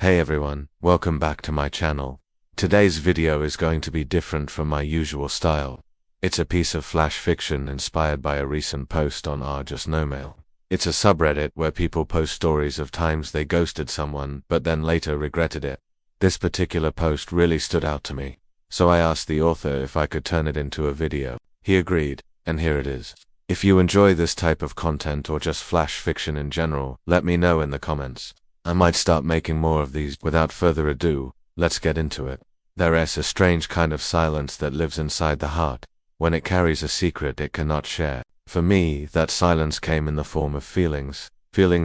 Hey everyone, welcome back to my channel. Today's video is going to be different from my usual style. It's a piece of flash fiction inspired by a recent post on r/justnomail. It's a subreddit where people post stories of times they ghosted someone but then later regretted it. This particular post really stood out to me, so I asked the author if I could turn it into a video. He agreed, and here it is. If you enjoy this type of content or just flash fiction in general, let me know in the comments. I might start making more of these. Without further ado, let's get into it. There is a strange kind of silence that lives inside the heart, when it carries a secret it cannot share. For me, that silence came in the form of feelings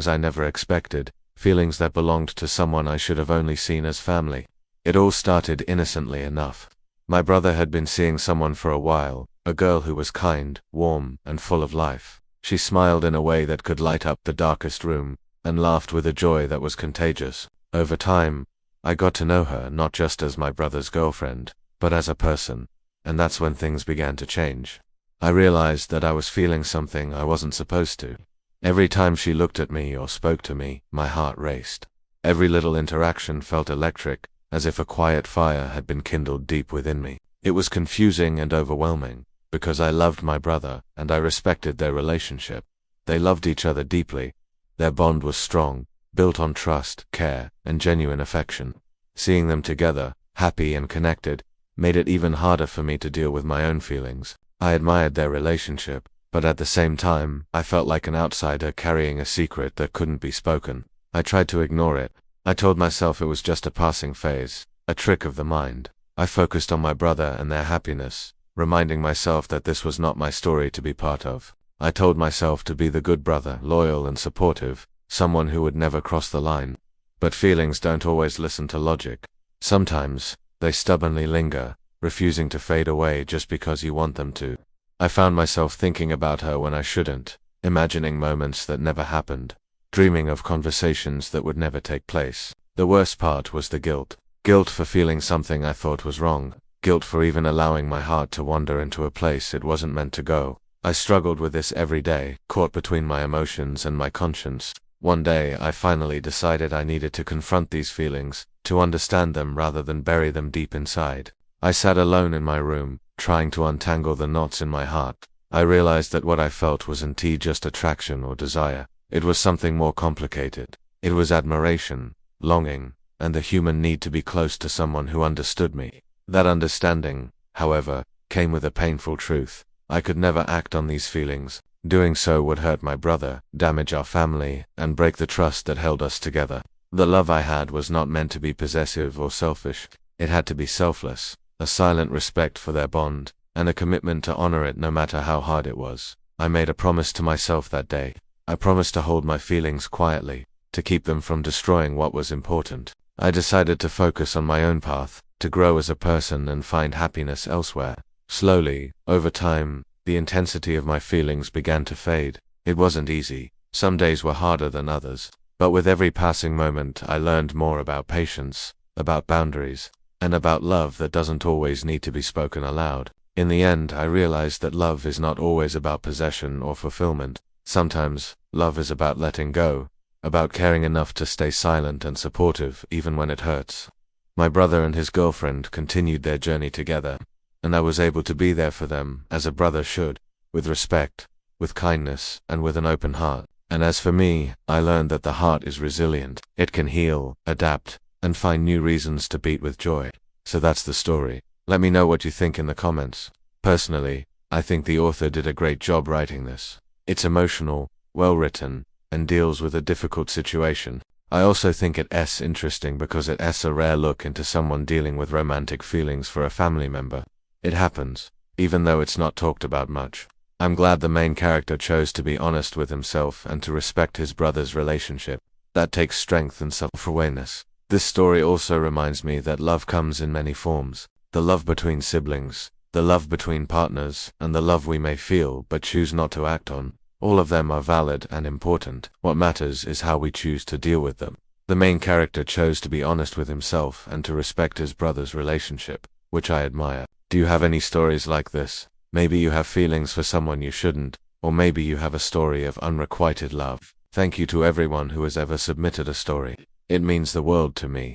I never expected, feelings that belonged to someone I should have only seen as family. It all started innocently enough. My brother had been seeing someone for a while, a girl who was kind, warm, and full of life. She smiled in a way that could light up the darkest room, and laughed with a joy that was contagious. Over time, I got to know her not just as my brother's girlfriend, but as a person, and that's when things began to change. I realized that I was feeling something I wasn't supposed to. Every time she looked at me or spoke to me, my heart raced. Every little interaction felt electric, as if a quiet fire had been kindled deep within me. It was confusing and overwhelming, because I loved my brother, and I respected their relationship. They loved each other deeply. Their bond was strong, built on trust, care, and genuine affection. Seeing them together, happy and connected, made it even harder for me to deal with my own feelings. I admired their relationship, but at the same time, I felt like an outsider carrying a secret that couldn't be spoken. I tried to ignore it. I told myself it was just a passing phase, a trick of the mind. I focused on my brother and their happiness, reminding myself that this was not my story to be part of. I told myself to be the good brother, loyal and supportive, someone who would never cross the line. But feelings don't always listen to logic. Sometimes, they stubbornly linger, refusing to fade away just because you want them to. I found myself thinking about her when I shouldn't, imagining moments that never happened, dreaming of conversations that would never take place. The worst part was the guilt. Guilt for feeling something I thought was wrong. Guilt for even allowing my heart to wander into a place it wasn't meant to go. I struggled with this every day, caught between my emotions and my conscience. One day, I finally decided I needed to confront these feelings, to understand them rather than bury them deep inside. I sat alone in my room, trying to untangle the knots in my heart. I realized that what I felt wasn't just attraction or desire. It was something more complicated. It was admiration, longing, and the human need to be close to someone who understood me. That understanding, however, came with a painful truth. I could never act on these feelings. Doing so would hurt my brother, damage our family, and break the trust that held us together. The love I had was not meant to be possessive or selfish. It had to be selfless, a silent respect for their bond, and a commitment to honor it no matter how hard it was. I made a promise to myself that day. I promised to hold my feelings quietly, to keep them from destroying what was important. I decided to focus on my own path, to grow as a person and find happiness elsewhere. Slowly, over time, the intensity of my feelings began to fade. It wasn't easy. Some days were harder than others. But with every passing moment, I learned more about patience, about boundaries, and about love that doesn't always need to be spoken aloud. In the end, I realized that love is not always about possession or fulfillment. Sometimes, love is about letting go, about caring enough to stay silent and supportive even when it hurts. My brother and his girlfriend continued their journey together, and I was able to be there for them, as a brother should, with respect, with kindness, and with an open heart. And as for me, I learned that the heart is resilient. It can heal, adapt, and find new reasons to beat with joy. So that's the story. Let me know what you think in the comments. Personally, I think the author did a great job writing this. It's emotional, well written, and deals with a difficult situation. I also think it's interesting because it's a rare look into someone dealing with romantic feelings for a family member. It happens, even though it's not talked about much. I'm glad the main character chose to be honest with himself and to respect his brother's relationship. That takes strength and self-awareness. This story also reminds me that love comes in many forms. The love between siblings, the love between partners, and the love we may feel but choose not to act on. All of them are valid and important. What matters is how we choose to deal with them. The main character chose to be honest with himself and to respect his brother's relationship, which I admire. Do you have any stories like this? Maybe you have feelings for someone you shouldn't, or maybe you have a story of unrequited love. Thank you to everyone who has ever submitted a story. It means the world to me.